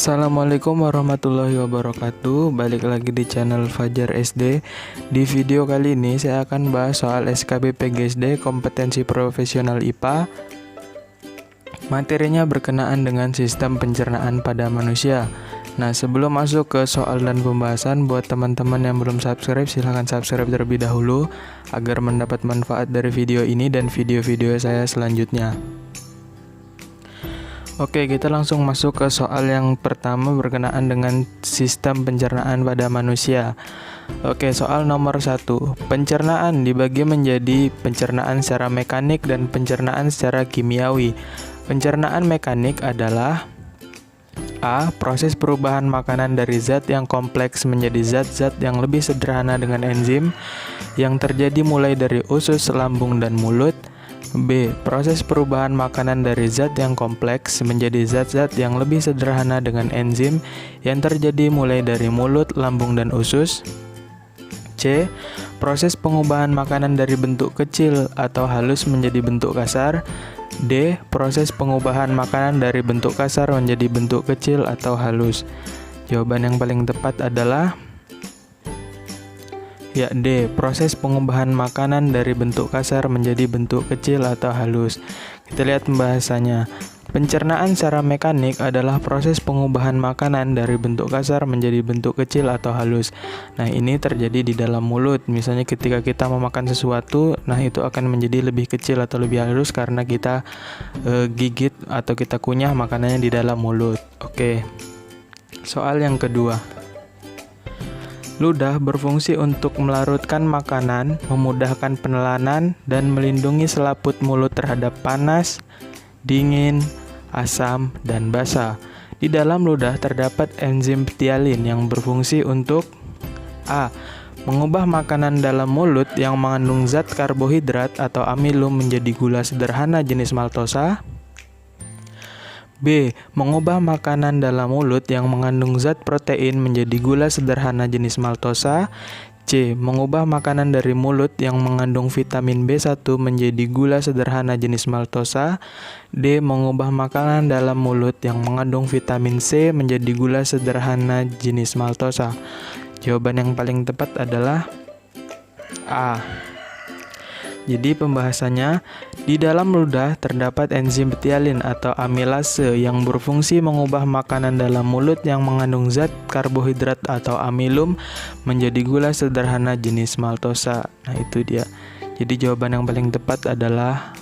Assalamualaikum warahmatullahi wabarakatuh. Balik lagi di channel Fajar SD. Di video kali ini saya akan bahas soal SKB PGSD kompetensi profesional IPA. Materinya berkenaan dengan sistem pencernaan pada manusia. Nah, sebelum masuk ke soal dan pembahasan, buat teman-teman yang belum subscribe, silahkan subscribe terlebih dahulu agar mendapat manfaat dari video ini dan video-video saya selanjutnya. Oke, kita langsung masuk ke soal yang pertama berkenaan dengan sistem pencernaan pada manusia. Oke, soal nomor 1. Pencernaan dibagi menjadi pencernaan secara mekanik dan pencernaan secara kimiawi. Pencernaan mekanik adalah A. Proses perubahan makanan dari zat yang kompleks menjadi zat-zat yang lebih sederhana dengan enzim yang terjadi mulai dari usus, lambung, dan mulut. B. Proses perubahan makanan dari zat yang kompleks menjadi zat-zat yang lebih sederhana dengan enzim yang terjadi mulai dari mulut, lambung, dan usus. C. Proses pengubahan makanan dari bentuk kecil atau halus menjadi bentuk kasar. D. Proses pengubahan makanan dari bentuk kasar menjadi bentuk kecil atau halus. Jawaban yang paling tepat adalah ya, D. Proses pengubahan makanan dari bentuk kasar menjadi bentuk kecil atau halus. Kita lihat pembahasannya. Pencernaan secara mekanik adalah proses pengubahan makanan dari bentuk kasar menjadi bentuk kecil atau halus. Nah, ini terjadi di dalam mulut. Misalnya ketika kita memakan sesuatu, nah itu akan menjadi lebih kecil atau lebih halus karena kita gigit atau kita kunyah makanannya di dalam mulut. Oke. Soal yang kedua. Ludah berfungsi untuk melarutkan makanan, memudahkan penelanan, dan melindungi selaput mulut terhadap panas, dingin, asam, dan basa. Di dalam ludah terdapat enzim ptialin yang berfungsi untuk A. Mengubah makanan dalam mulut yang mengandung zat karbohidrat atau amilum menjadi gula sederhana jenis maltosa. B. Mengubah makanan dalam mulut yang mengandung zat protein menjadi gula sederhana jenis maltosa. C. Mengubah makanan dari mulut yang mengandung vitamin B1 menjadi gula sederhana jenis maltosa. D. Mengubah makanan dalam mulut yang mengandung vitamin C menjadi gula sederhana jenis maltosa. Jawaban yang paling tepat adalah A. Jadi pembahasannya, di dalam ludah terdapat enzim ptialin atau amilase yang berfungsi mengubah makanan dalam mulut yang mengandung zat karbohidrat atau amilum menjadi gula sederhana jenis maltosa. Nah, itu dia. Jadi jawaban yang paling tepat adalah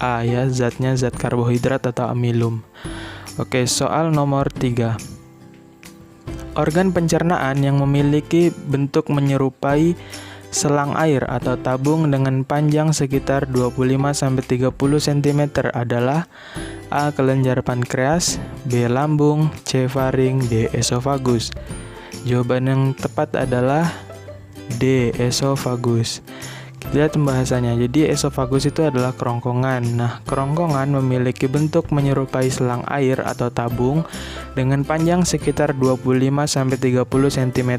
A ya, zatnya zat karbohidrat atau amilum. Oke, soal nomor 3. Organ pencernaan yang memiliki bentuk menyerupai selang air atau tabung dengan panjang sekitar 25-30 cm adalah A. Kelenjar pankreas, B. Lambung, C. Faring, D. Esofagus. Jawaban yang tepat adalah D. Esofagus. Kita lihat pembahasannya. Jadi esofagus itu adalah kerongkongan. Nah, kerongkongan memiliki bentuk menyerupai selang air atau tabung dengan panjang sekitar 25-30 cm.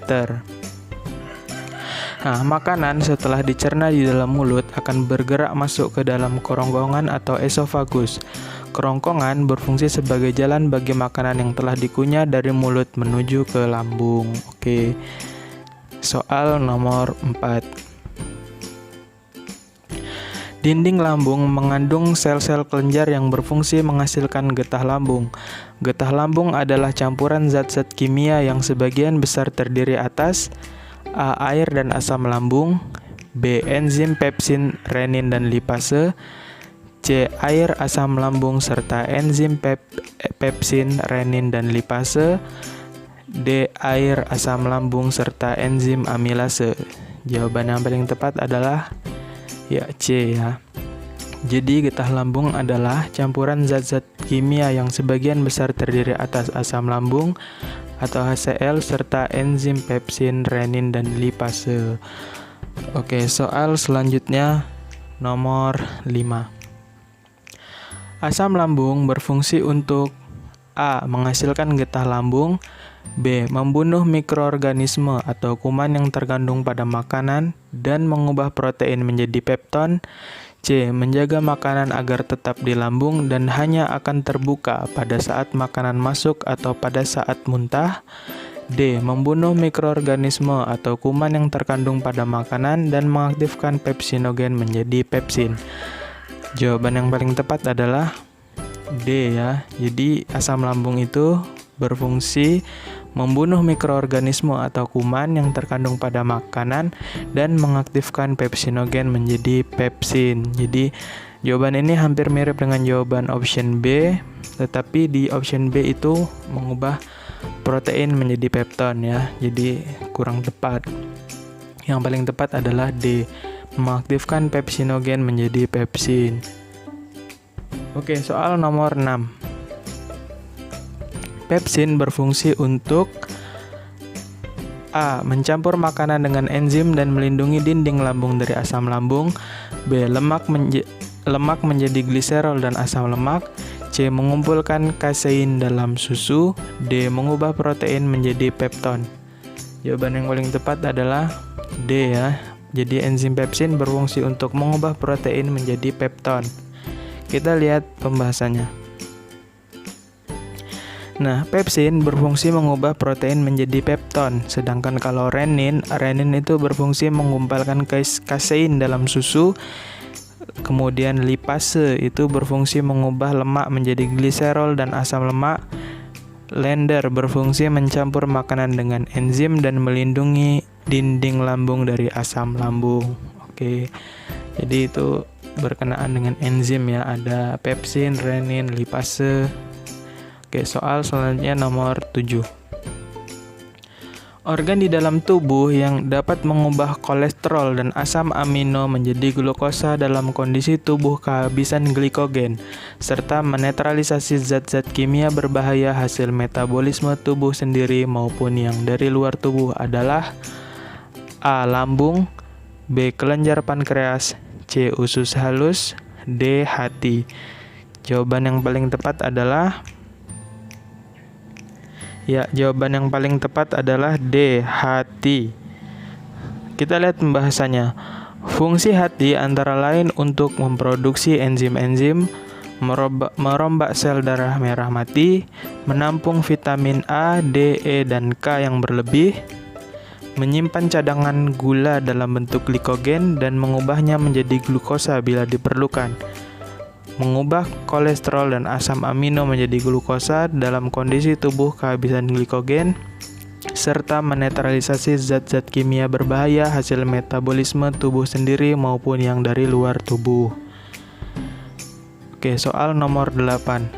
Nah, makanan setelah dicerna di dalam mulut akan bergerak masuk ke dalam kerongkongan atau esofagus. Kerongkongan berfungsi sebagai jalan bagi makanan yang telah dikunyah dari mulut menuju ke lambung. Oke. Soal nomor 4. Dinding lambung mengandung sel-sel kelenjar yang berfungsi menghasilkan getah lambung. Getah lambung adalah campuran zat-zat kimia yang sebagian besar terdiri atas A. Air dan asam lambung. B. Enzim pepsin, renin, dan lipase. C. Air, asam lambung, serta enzim pepsin, renin, dan lipase. D. Air, asam lambung, serta enzim amilase. Jawaban yang paling tepat adalah ya, C ya. Jadi getah lambung adalah campuran zat-zat kimia yang sebagian besar terdiri atas asam lambung atau HCl serta enzim pepsin, renin, dan lipase. Oke, soal selanjutnya nomor 5. Asam lambung berfungsi untuk A. Menghasilkan getah lambung. B. Membunuh mikroorganisme atau kuman yang terkandung pada makanan dan mengubah protein menjadi pepton. C. Menjaga makanan agar tetap di lambung dan hanya akan terbuka pada saat makanan masuk atau pada saat muntah. D. Membunuh mikroorganisme atau kuman yang terkandung pada makanan dan mengaktifkan pepsinogen menjadi pepsin. Jawaban yang paling tepat adalah D ya. Jadi asam lambung itu berfungsi membunuh mikroorganisme atau kuman yang terkandung pada makanan dan mengaktifkan pepsinogen menjadi pepsin. Jadi jawaban ini hampir mirip dengan jawaban option B, tetapi di option B itu mengubah protein menjadi pepton ya. Jadi kurang tepat. Yang paling tepat adalah D, mengaktifkan pepsinogen menjadi pepsin. Oke, soal nomor 6. Pepsin berfungsi untuk A. Mencampur makanan dengan enzim dan melindungi dinding lambung dari asam lambung. B. Lemak menjadi gliserol dan asam lemak. C. Mengumpulkan kasein dalam susu. D. Mengubah protein menjadi pepton. Jawaban yang paling tepat adalah D ya. Jadi enzim pepsin berfungsi untuk mengubah protein menjadi pepton. Kita lihat pembahasannya. Nah, pepsin berfungsi mengubah protein menjadi pepton, sedangkan kalau renin itu berfungsi mengumpulkan kasein dalam susu. Kemudian lipase itu berfungsi mengubah lemak menjadi gliserol dan asam lemak. Lender berfungsi mencampur makanan dengan enzim dan melindungi dinding lambung dari asam lambung. Oke. Jadi itu berkenaan dengan enzim ya, ada pepsin, renin, lipase. Oke, soal selanjutnya nomor 7. Organ di dalam tubuh yang dapat mengubah kolesterol dan asam amino menjadi glukosa dalam kondisi tubuh kehabisan glikogen, serta menetralisasi zat-zat kimia berbahaya hasil metabolisme tubuh sendiri maupun yang dari luar tubuh adalah A. Lambung, B. Kelenjar pankreas, C. Usus halus, D. Hati. Jawaban yang paling tepat adalah D. Hati. Kita lihat pembahasannya. Fungsi hati antara lain untuk memproduksi enzim-enzim, merombak sel darah merah mati, menampung vitamin A, D, E, dan K yang berlebih, menyimpan cadangan gula dalam bentuk glikogen dan mengubahnya menjadi glukosa bila diperlukan, mengubah kolesterol dan asam amino menjadi glukosa dalam kondisi tubuh kehabisan glikogen, serta menetralisasi zat-zat kimia berbahaya hasil metabolisme tubuh sendiri maupun yang dari luar tubuh. Oke, soal nomor 8.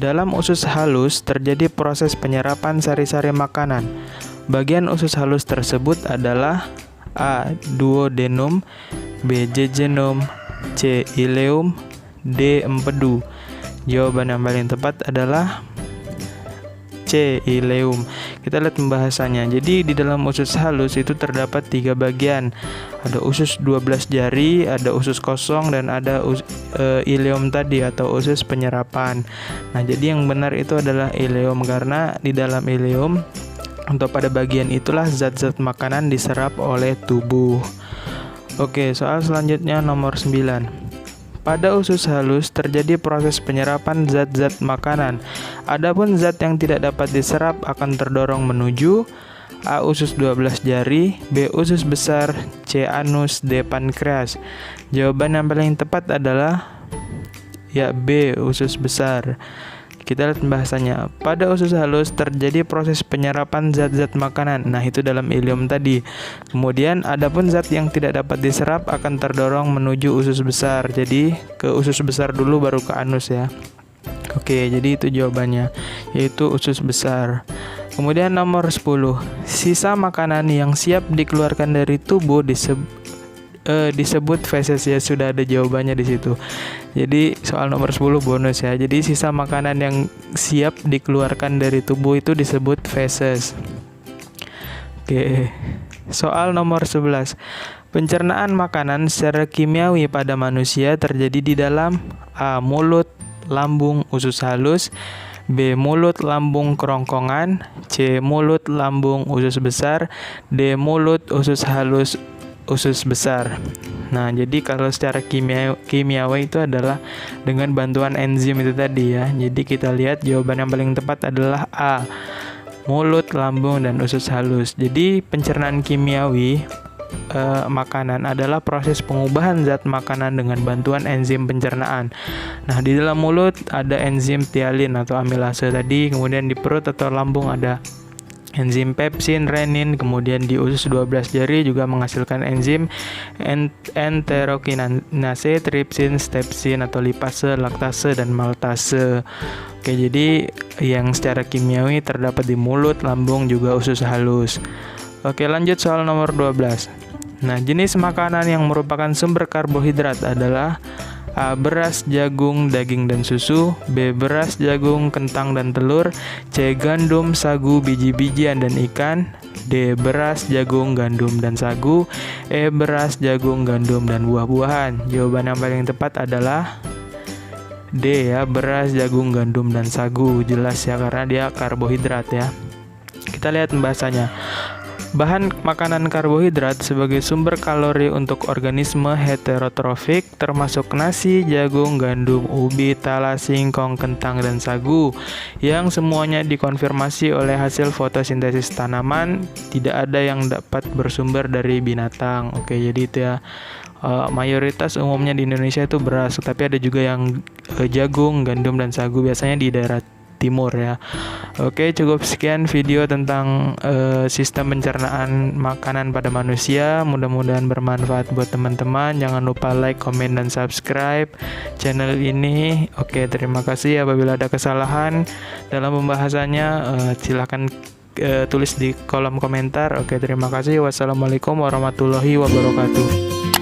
Dalam usus halus terjadi proses penyerapan sari-sari makanan. Bagian usus halus tersebut adalah A. Duodenum, B. Jejunum, C. Ileum, D. Empedu. Jawaban yang paling tepat adalah C. Ileum. Kita lihat pembahasannya. Jadi di dalam usus halus itu terdapat 3 bagian. Ada usus 12 jari, ada usus kosong, dan ada ileum tadi atau usus penyerapan. Nah, jadi yang benar itu adalah ileum karena di dalam ileum atau pada bagian itulah zat-zat makanan diserap oleh tubuh. Oke, soal selanjutnya nomor 9. Pada usus halus terjadi proses penyerapan zat-zat makanan. Adapun zat yang tidak dapat diserap akan terdorong menuju A. Usus 12 jari, B. Usus besar, C. Anus, D. Pankreas. Jawaban yang paling tepat adalah B. Usus besar. Kita lihat pembahasannya. Pada usus halus terjadi proses penyerapan zat-zat makanan. Nah, itu dalam ileum tadi. Kemudian, adapun zat yang tidak dapat diserap akan terdorong menuju usus besar. Jadi, ke usus besar dulu baru ke anus ya. Oke, jadi itu jawabannya, yaitu usus besar. Kemudian nomor 10. Sisa makanan yang siap dikeluarkan dari tubuh disebut feses ya, sudah ada jawabannya di situ. Jadi soal nomor 10 bonus ya. Jadi sisa makanan yang siap dikeluarkan dari tubuh itu disebut feses. Oke. Soal nomor 11. Pencernaan makanan secara kimiawi pada manusia terjadi di dalam A. Mulut, lambung, usus halus, B. Mulut, lambung, kerongkongan, C. Mulut, lambung, usus besar, D. Mulut, usus halus, usus besar. Nah, jadi kalau secara kimiawi itu adalah dengan bantuan enzim itu tadi ya. Jadi kita lihat jawaban yang paling tepat adalah A, mulut, lambung, dan usus halus. Jadi pencernaan kimiawi makanan adalah proses pengubahan zat makanan dengan bantuan enzim pencernaan. Nah, di dalam mulut ada enzim tialin atau amilase tadi, kemudian di perut atau lambung ada enzim pepsin, renin, kemudian di usus 12 jari juga menghasilkan enzim enterokinase, tripsin, stepsin atau lipase, laktase, dan maltase. Oke, jadi yang secara kimiawi terdapat di mulut, lambung, juga usus halus. Oke, lanjut soal nomor 12. Nah, jenis makanan yang merupakan sumber karbohidrat adalah A. Beras, jagung, daging, dan susu. B. Beras, jagung, kentang, dan telur. C. Gandum, sagu, biji-bijian, dan ikan. D. Beras, jagung, gandum, dan sagu. E. Beras, jagung, gandum, dan buah-buahan. Jawaban yang paling tepat adalah D ya, beras, jagung, gandum, dan sagu. Jelas ya, karena dia karbohidrat ya. Kita lihat pembahasannya. Bahan makanan karbohidrat sebagai sumber kalori untuk organisme heterotrofik termasuk nasi, jagung, gandum, ubi, talas, singkong, kentang, dan sagu yang semuanya dikonfirmasi oleh hasil fotosintesis tanaman, tidak ada yang dapat bersumber dari binatang. Oke, jadi itu ya. Mayoritas umumnya di Indonesia itu beras, tapi ada juga yang jagung, gandum, dan sagu, biasanya di daerah timur ya. Oke, cukup sekian video tentang sistem pencernaan makanan pada manusia. Mudah-mudahan bermanfaat buat teman-teman. Jangan lupa like, komen, dan subscribe channel ini. Oke, terima kasih. Apabila ada kesalahan dalam pembahasannya, silahkan tulis di kolom komentar. Oke, terima kasih. Wassalamualaikum warahmatullahi wabarakatuh.